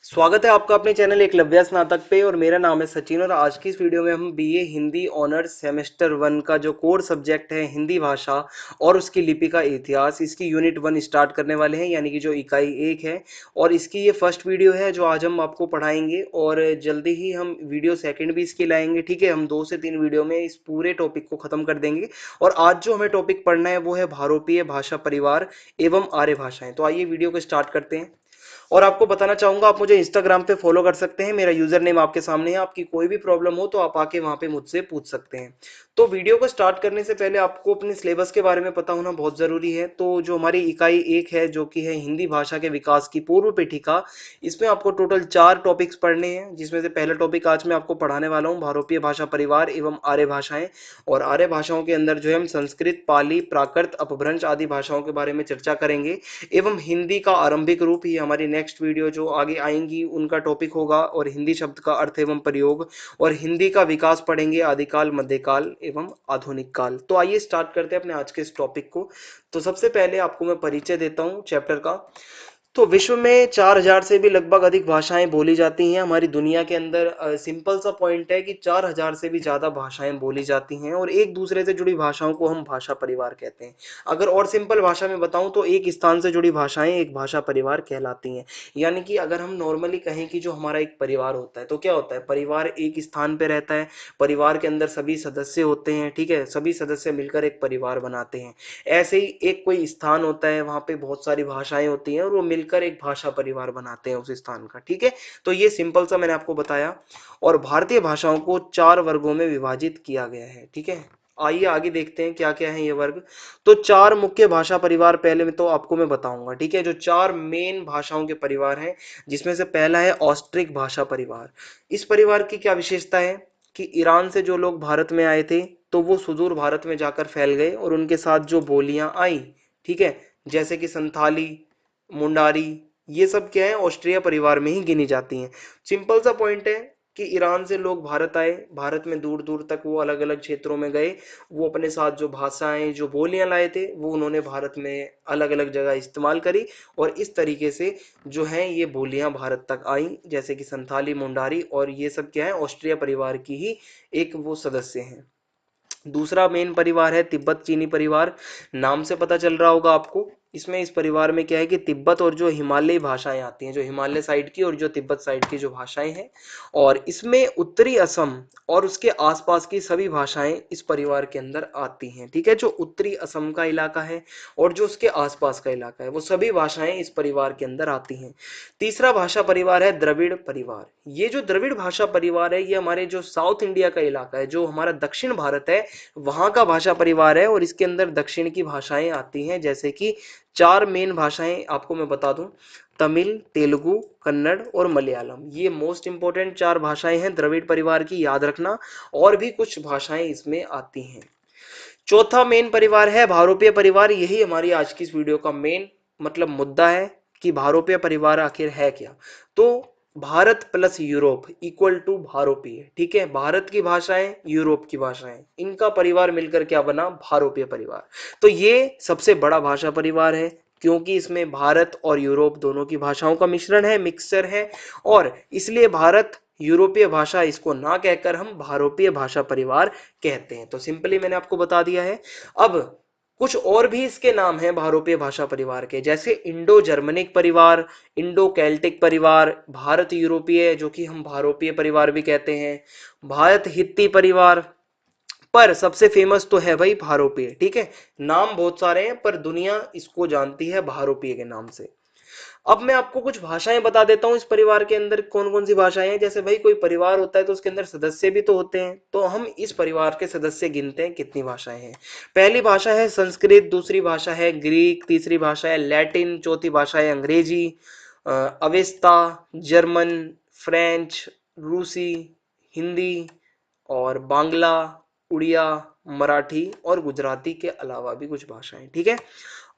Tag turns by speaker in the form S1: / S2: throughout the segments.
S1: स्वागत है आपका अपने चैनल एकलव्य स्नातक पे। और मेरा नाम है सचिन। और आज की इस वीडियो में हम बीए हिंदी ऑनर्स सेमेस्टर 1 का जो कोर सब्जेक्ट है हिंदी भाषा और उसकी लिपि का इतिहास, इसकी यूनिट 1 स्टार्ट करने वाले हैं, यानी कि जो इकाई 1 है। और इसकी ये फर्स्ट वीडियो है जो आज हम आपको पढ़ाएंगे, और जल्दी ही हम वीडियो सेकंड भी इसकी लाएंगे। ठीक है, हम 2 से 3 वीडियो में इस पूरे टॉपिक को खत्म कर देंगे। और आज जो हमें टॉपिक पढ़ना है वो है भारोपीय भाषा परिवार एवं आर्य भाषाएं। तो आइए वीडियो को स्टार्ट करते हैं। और आपको बताना चाहूंगा, आप मुझे इंस्टाग्राम पे फॉलो कर सकते हैं, मेरा यूजर नेम आपके सामने है। आपकी कोई भी प्रॉब्लम हो तो आप आके वहां पे मुझसे पूछ सकते हैं। तो वीडियो को स्टार्ट करने से पहले आपको अपने सिलेबस के बारे में पता होना बहुत जरूरी है। तो जो हमारी इकाई 1 है, जो कि है हिंदी भाषा के विकास की पूर्व पीठिका, इसमें आपको टोटल 4 टॉपिक्स पढ़ने हैं, जिसमें से पहला टॉपिक आज मैं आपको पढ़ाने वाला हूँ भारोपीय भाषा परिवार एवं आर्य भाषाएं। और आर्य भाषाओं के अंदर जो है हम संस्कृत, पाली, प्राकृत, अपभ्रंश आदि भाषाओं के बारे में चर्चा करेंगे। एवं हिंदी का आरंभिक रूप, ही हमारी नेक्स्ट वीडियो जो आगे आएंगी उनका टॉपिक होगा। और हिंदी शब्द का अर्थ एवं प्रयोग। और हिंदी का विकास पढ़ेंगे, आदिकाल, मध्यकाल एवं आधुनिक काल। तो आइए स्टार्ट करते हैं अपने आज के इस टॉपिक को। तो सबसे पहले आपको मैं परिचय देता हूं चैप्टर का। तो विश्व में 4000 से भी लगभग अधिक भाषाएं बोली जाती हैं हमारी दुनिया के अंदर। सिंपल सा पॉइंट है कि 4000 से भी ज्यादा भाषाएं बोली जाती हैं, और एक दूसरे से जुड़ी भाषाओं को हम भाषा परिवार कहते हैं। अगर और सिंपल भाषा में बताऊं तो एक स्थान से जुड़ी भाषाएं एक भाषा परिवार कहलाती हैं। यानी कि अगर हम नॉर्मली कहें कि जो हमारा एक परिवार होता है, तो क्या होता है, परिवार एक स्थान पे रहता है, परिवार के अंदर सभी सदस्य होते हैं। ठीक है, सभी सदस्य मिलकर एक परिवार बनाते हैं। ऐसे ही एक कोई स्थान होता है, वहां पे बहुत सारी भाषाएं होती हैं, और वो मिलकर एक भाषा परिवार बनाते हैं उस स्थान का। ठीक है, तो ये सिंपल सा मैंने आपको बताया। और भारतीय भाषाओं को 4 वर्गों में विभाजित किया गया है। ठीक है, आइए आगे देखते हैं क्या क्या है ये वर्ग। तो 4 मुख्य भाषा परिवार पहले में तो आपको मैं बताऊंगा। ठीक है, जो 4 मेन भाषाओं के परिवार हैं, जिसमें से पहला है ऑस्ट्रिक भाषा परिवार। इस परिवार की क्या विशेषता है कि ईरान से जो लोग भारत में आए थे, तो वो सुदूर भारत में जाकर फैल गए, और उनके साथ जो बोलियां आई, ठीक है, जैसे कि संथाली, मुंडारी, ये सब क्या है, ऑस्ट्रिया परिवार में ही गिनी जाती हैं। सिंपल सा पॉइंट है कि ईरान से लोग भारत आए, भारत में दूर दूर तक वो अलग अलग क्षेत्रों में गए। वो अपने साथ जो भाषाएं, जो बोलियां लाए थे, वो उन्होंने भारत में अलग अलग जगह इस्तेमाल करी। और इस तरीके से जो है ये बोलियां भारत तक आई, जैसे कि संथाली, मुंडारी, और ये सब क्या है, ऑस्ट्रिया परिवार की ही एक वो सदस्य हैं। दूसरा मेन परिवार है तिब्बत चीनी परिवार। नाम से पता चल रहा होगा आपको, इसमें इस परिवार में क्या है कि तिब्बत और जो हिमालयी भाषाएं आती हैं, जो हिमालय साइड की और जो तिब्बत साइड की जो भाषाएं हैं। और इसमें उत्तरी असम और उसके आसपास की सभी भाषाएं इस परिवार के अंदर आती हैं। ठीक है, जो उत्तरी असम का इलाका है और जो उसके आसपास का इलाका है, वो सभी भाषाएं इस परिवार के अंदर आती हैं। तीसरा भाषा परिवार है द्रविड़ परिवार। ये जो द्रविड़ भाषा परिवार है, ये हमारे जो साउथ इंडिया का इलाका है, जो हमारा दक्षिण भारत है, वहां का भाषा परिवार है। और इसके अंदर दक्षिण की भाषाएं आती हैं, जैसे कि 4 मेन भाषाएं आपको मैं बता दूं, तमिल, तेलुगु, कन्नड़ और मलयालम। ये मोस्ट इंपोर्टेंट 4 भाषाएं हैं द्रविड़ परिवार की, याद रखना। और भी कुछ भाषाएं इसमें आती हैं। चौथा मेन परिवार है भारोपीय परिवार। यही हमारी आज की इस वीडियो का मेन मतलब मुद्दा है कि भारोपीय परिवार आखिर है क्या। तो Bharat plus Europe equal to भारोपीय। ठीक है, भारत की भाषाएं, यूरोप की भाषाएं, इनका परिवार मिलकर क्या बना, भारोपीय परिवार। तो ये सबसे बड़ा भाषा परिवार है, क्योंकि इसमें भारत और यूरोप दोनों की भाषाओं का मिश्रण है, मिक्सचर है। और इसलिए भारत यूरोपीय भाषा इसको ना कहकर हम भारोपीय भाषा परिवार कहते हैं। तो सिंपली मैंने आपको बता दिया है। अब कुछ और भी इसके नाम हैं भारोपीय भाषा परिवार के, जैसे इंडो जर्मनिक परिवार, इंडो कैल्टिक परिवार, भारत यूरोपीय, जो कि हम भारोपीय परिवार भी कहते हैं, भारत हित्ती परिवार। पर सबसे फेमस तो है भाई भारोपीय। ठीक है, नाम बहुत सारे हैं, पर दुनिया इसको जानती है भारोपीय के नाम से। अब मैं आपको कुछ भाषाएं बता देता हूं इस परिवार के अंदर कौन कौन सी भाषाएं हैं। जैसे भाई कोई परिवार होता है तो उसके अंदर सदस्य भी तो होते हैं, तो हम इस परिवार के सदस्य गिनते हैं कितनी भाषाएं हैं। पहली भाषा है संस्कृत, दूसरी भाषा है ग्रीक, तीसरी भाषा है लैटिन, चौथी भाषा है अंग्रेजी, अवेस्ता, जर्मन, फ्रेंच, रूसी, हिंदी और बांग्ला, उड़िया, मराठी और गुजराती के अलावा भी कुछ भाषाएं। ठीक है,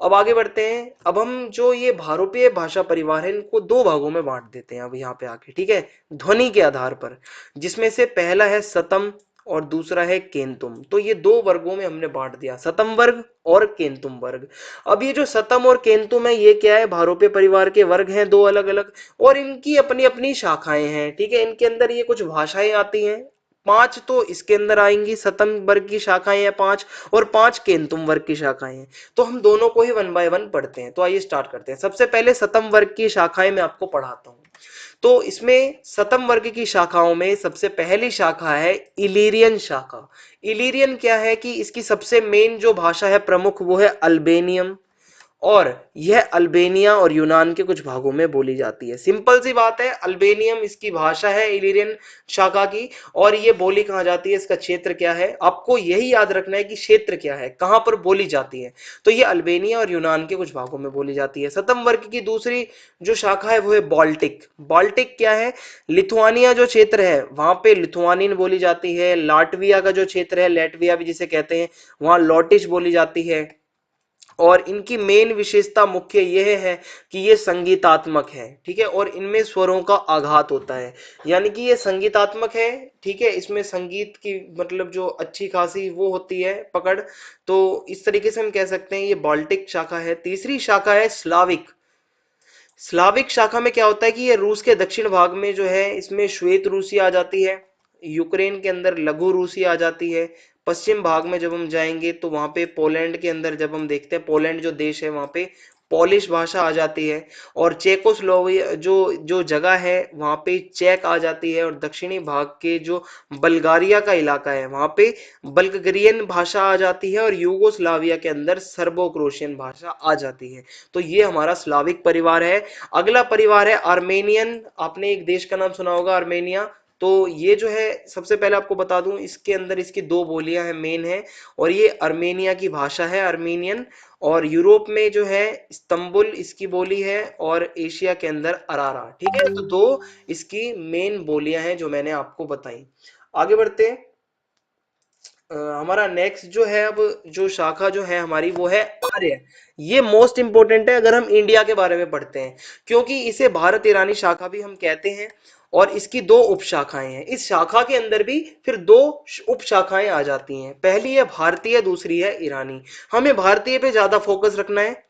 S1: अब आगे बढ़ते हैं। अब हम जो ये भारोपीय भाषा परिवार है, इनको 2 भागों में बांट देते हैं अब यहाँ पे आके। ठीक है, ध्वनि के आधार पर, जिसमें से पहला है सतम और दूसरा है केंतुम। तो ये दो वर्गों में हमने बांट दिया, सतम वर्ग और केंतुम वर्ग। अब ये जो सतम और केंतुम है ये क्या है, भारोपे परिवार के वर्ग हैं दो अलग अलग, और इनकी अपनी अपनी शाखाएं हैं, ठीक है। इनके अंदर ये कुछ भाषाएं आती हैं, पांच तो इसके अंदर आएंगी, सतम वर्ग की शाखाएं हैं पांच, और पांच केंतुम वर्ग की शाखाएं हैं। तो हम दोनों को ही वन बाय वन पढ़ते हैं। तो आइए स्टार्ट करते हैं। सबसे पहले सतम वर्ग की शाखाएं मैं आपको पढ़ाता हूँ। तो इसमें सतम वर्ग की शाखाओं में सबसे पहली शाखा है इलीरियन शाखा। इलीरियन क्या है कि इसकी सबसे मेन जो भाषा है प्रमुख वो है अल्बेनियम, और यह अल्बेनिया और यूनान के कुछ भागों में बोली जाती है। सिंपल सी बात है, अल्बेनियम इसकी भाषा है इलीरियन शाखा की, और ये बोली कहाँ जाती है, इसका क्षेत्र क्या है, आपको यही याद रखना है कि क्षेत्र क्या है, कहां पर बोली जाती है। तो ये अल्बेनिया और यूनान के कुछ भागों में बोली जाती है। सतम वर्ग की दूसरी जो शाखा है वो है बाल्टिक। बाल्टिक क्या है, लिथुआनिया जो क्षेत्र है वहां पे लिथुआनियन बोली जाती है। लाटविया का जो क्षेत्र है, लैटविया भी जिसे कहते हैं, वहां लॉटिश बोली जाती है। और इनकी मेन विशेषता मुख्य यह है कि ये संगीतात्मक है, ठीक है, और इनमें स्वरों का आघात होता है, यानी कि ये संगीतात्मक है, ठीक है। इसमें संगीत की मतलब जो अच्छी खासी वो होती है पकड़। तो इस तरीके से हम कह सकते हैं ये बाल्टिक शाखा है। तीसरी शाखा है स्लाविक। स्लाविक शाखा में क्या होता है कि ये रूस के दक्षिण भाग में जो है इसमें श्वेत रूसी आ जाती है, यूक्रेन के अंदर लघु रूसी आ जाती है। पश्चिम भाग में जब हम जाएंगे तो वहां पे पोलैंड के अंदर जब हम देखते हैं, पोलैंड जो देश है वहां पे पॉलिश भाषा आ जाती है। और चेकोस्लोवाकिया जो जो जगह है वहां पे चेक आ जाती है। और दक्षिणी भाग के जो बल्गारिया का इलाका है वहां पे बल्गेरियन भाषा आ जाती है, और यूगोस्लाविया के अंदर सर्बो क्रोशियन भाषा आ जाती है। तो ये हमारा स्लाविक परिवार है। अगला परिवार है आर्मेनियन। आपने एक देश का नाम सुना होगा, आर्मेनिया। तो ये जो है सबसे पहले आपको बता दूं, इसके अंदर इसकी दो बोलियां हैं मेन है, और ये अर्मेनिया की भाषा है आर्मेनियन। और यूरोप में जो है इस्तंबुल इसकी बोली है, और एशिया के अंदर अरारा, ठीक है। तो दो इसकी मेन बोलियां हैं जो मैंने आपको बताई। आगे बढ़ते हैं। हमारा नेक्स्ट जो है, अब जो शाखा जो है हमारी वो है आर्य। ये मोस्ट इंपोर्टेंट है अगर हम इंडिया के बारे में पढ़ते हैं, क्योंकि इसे भारत ईरानी शाखा भी हम कहते हैं। और इसकी दो उपशाखाएं हैं। इस शाखा के अंदर भी फिर दो उपशाखाएं आ जाती हैं, पहली है भारतीय, दूसरी है ईरानी। हमें भारतीय पे ज्यादा फोकस रखना है।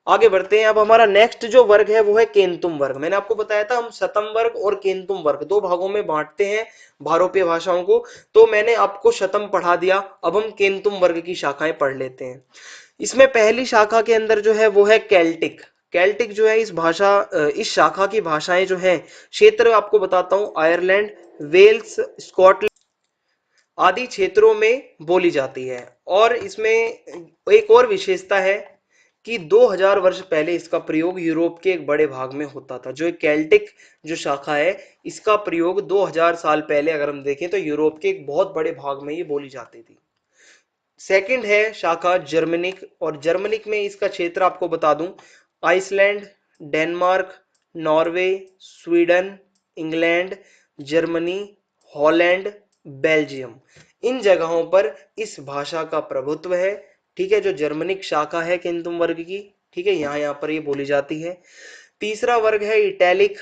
S1: आगे बढ़ते हैं। अब हमारा नेक्स्ट जो वर्ग है वो है केंतुम वर्ग। मैंने आपको बताया था हम सतम वर्ग और केंतुम वर्ग दो भागों में बांटते हैं भारोपीय भाषाओं को। तो मैंने आपको शतम पढ़ा दिया, अब हम केंतुम वर्ग की शाखाएं पढ़ लेते हैं। इसमें पहली शाखा के अंदर जो है वो है केल्टिक। केल्टिक जो है इस शाखा की भाषाएं जो है, क्षेत्र आपको बताता हूं, आयरलैंड, वेल्स, स्कॉटलैंड आदि क्षेत्रों में बोली जाती है। और इसमें एक और विशेषता है कि 2000 वर्ष पहले इसका प्रयोग यूरोप के एक बड़े भाग में होता था। जो एक केल्टिक जो शाखा है, इसका प्रयोग 2000 साल पहले अगर हम देखें तो यूरोप के एक बहुत बड़े भाग में ये बोली जाती थी। सेकंड है शाखा जर्मनिक। और जर्मनिक में इसका क्षेत्र आपको बता दूं, Iceland, Denmark, Norway, Sweden, England, Germany, Holland, Belgium, इन जगहों पर इस भाषा का प्रभुत्व है, ठीक है। जो जर्मनिक शाखा है केंतुम वर्ग की, ठीक है, यहाँ यहाँ पर ये बोली जाती है। तीसरा वर्ग है इटैलिक,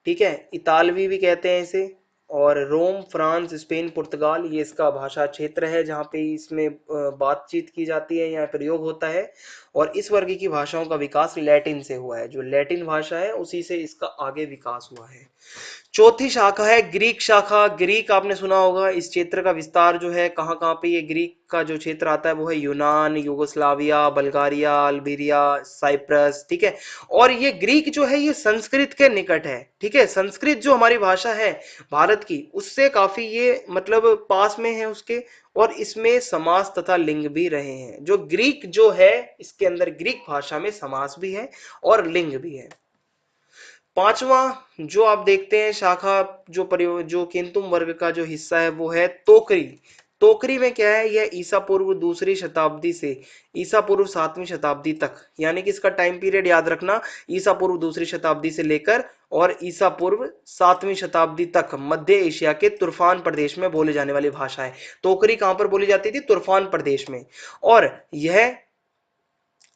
S1: ठीक है, इतालवी भी कहते हैं इसे। और रोम, फ्रांस, स्पेन, पुर्तगाल, ये इसका भाषा क्षेत्र है जहाँ पे इसमें बातचीत की जाती है, यहाँ प्रयोग होता है। और इस वर्ग की भाषाओं का विकास लैटिन से हुआ है, जो लैटिन भाषा है उसी से इसका आगे विकास हुआ है। चौथी शाखा है ग्रीक शाखा। ग्रीक आपने सुना होगा, इस क्षेत्र का विस्तार जो है कहाँ कहाँ पे ये ग्रीक का जो क्षेत्र आता है वो है यूनान, युगोस्लाविया, बल्गारिया, अल्बेरिया, साइप्रस, ठीक है। और ये ग्रीक जो है ये संस्कृत के निकट है, ठीक है। संस्कृत जो हमारी भाषा है भारत की, उससे काफी ये मतलब पास में है उसके। और इसमें समास तथा लिंग भी रहे हैं। जो ग्रीक जो है इसके अंदर ग्रीक भाषा में समास भी है और लिंग भी है। पांचवा जो आप देखते हैं शाखा, जो केंतुम वर्ग का जो हिस्सा है वो है तोकरी। तोकरी में क्या है, यह ईसा पूर्व दूसरी शताब्दी से ईसा पूर्व 7वीं शताब्दी तक, यानी कि इसका टाइम पीरियड याद रखना, ईसा पूर्व दूसरी शताब्दी से लेकर और ईसा पूर्व 7वीं शताब्दी तक मध्य एशिया के तुर्फान प्रदेश में बोले जाने वाली भाषा है। तोकरी कहां पर बोली जाती थी, तुर्फान प्रदेश में। और यह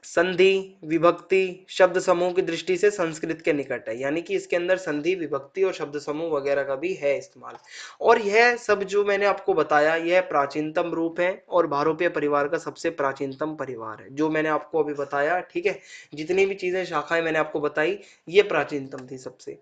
S1: संधि, विभक्ति, शब्द समूह की दृष्टि से संस्कृत के निकट है, यानी कि इसके अंदर संधि, विभक्ति और शब्द समूह वगैरह का भी है इस्तेमाल। और यह सब जो मैंने आपको बताया यह प्राचीनतम रूप है और भारोपीय परिवार का सबसे प्राचीनतम परिवार है, जो मैंने आपको अभी बताया, ठीक है। जितनी भी चीजें शाखाएं मैंने आपको बताई ये प्राचीनतम थी सबसे।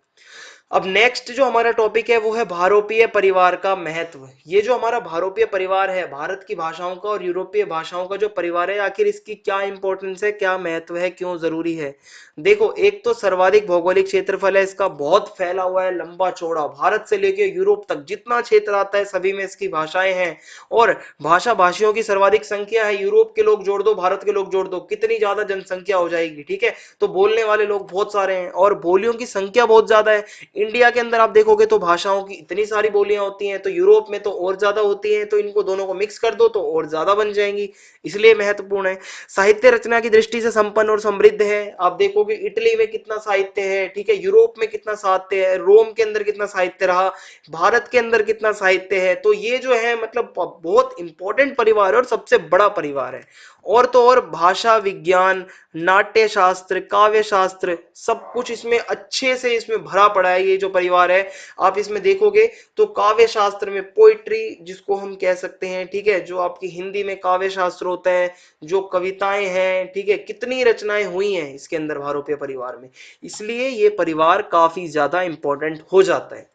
S1: अब नेक्स्ट जो हमारा टॉपिक है वो है भारोपीय परिवार का महत्व। ये जो हमारा भारोपीय परिवार है, भारत की भाषाओं का और यूरोपीय भाषाओं का जो परिवार है, आखिर इसकी क्या इंपॉर्टेंस है, क्या महत्व है, क्यों जरूरी है। देखो, एक तो सर्वाधिक भौगोलिक क्षेत्रफल है इसका, बहुत फैला हुआ है, लंबा चौड़ा, भारत से लेके यूरोप तक जितना क्षेत्र आता है सभी में इसकी भाषाएं हैं। और भाषा भाषियों की सर्वाधिक संख्या है, यूरोप के लोग जोड़ दो, भारत के लोग जोड़ दो, कितनी ज्यादा जनसंख्या हो जाएगी, ठीक है। तो बोलने वाले लोग बहुत सारे हैं और बोलियों की संख्या बहुत ज्यादा है। इंडिया के अंदर आप देखोगे तो भाषाओं की इतनी सारी बोलियां होती हैं, तो यूरोप में तो और ज्यादा होती हैं, तो इनको दोनों को मिक्स कर दो तो और ज्यादा बन जाएंगी, इसलिए महत्वपूर्ण है। साहित्य रचना की दृष्टि से संपन्न और समृद्ध है। आप देखोगे इटली में कितना साहित्य है, ठीक है, यूरोप में कितना साहित्य है, रोम के अंदर कितना साहित्य रहा, भारत के अंदर कितना साहित्य है। तो ये जो है मतलब बहुत इंपॉर्टेंट परिवार है और सबसे बड़ा परिवार है। और तो और भाषा विज्ञान, नाट्य शास्त्र, काव्य शास्त्र, सब कुछ इसमें अच्छे से इसमें भरा पड़ा है। ये जो परिवार है आप इसमें देखोगे तो काव्य शास्त्र में पोइट्री जिसको हम कह सकते हैं, ठीक है, जो आपकी हिंदी में काव्य शास्त्र होता है, जो कविताएं हैं, ठीक है, कितनी रचनाएं हुई हैं इसके अंदर भारोपीय परिवार में, इसलिए ये परिवार काफी ज्यादा इंपॉर्टेंट हो जाता है।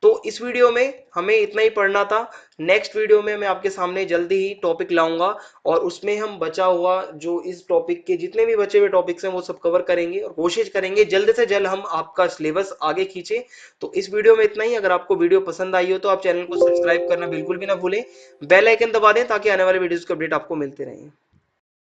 S1: तो इस वीडियो में हमें इतना ही पढ़ना था। नेक्स्ट वीडियो में मैं आपके सामने जल्दी ही टॉपिक लाऊंगा और उसमें हम बचा हुआ जो इस टॉपिक के जितने भी बचे हुए टॉपिक्स हैं वो सब कवर करेंगे और कोशिश करेंगे जल्द से जल्द हम आपका सिलेबस आगे खींचे। तो इस वीडियो में इतना ही। अगर आपको वीडियो पसंद आई हो तो आप चैनल को सब्सक्राइब करना बिल्कुल भी ना भूलें, बेल आइकन दबा दें ताकि आने वाले वीडियोस की अपडेट आपको मिलते रहें।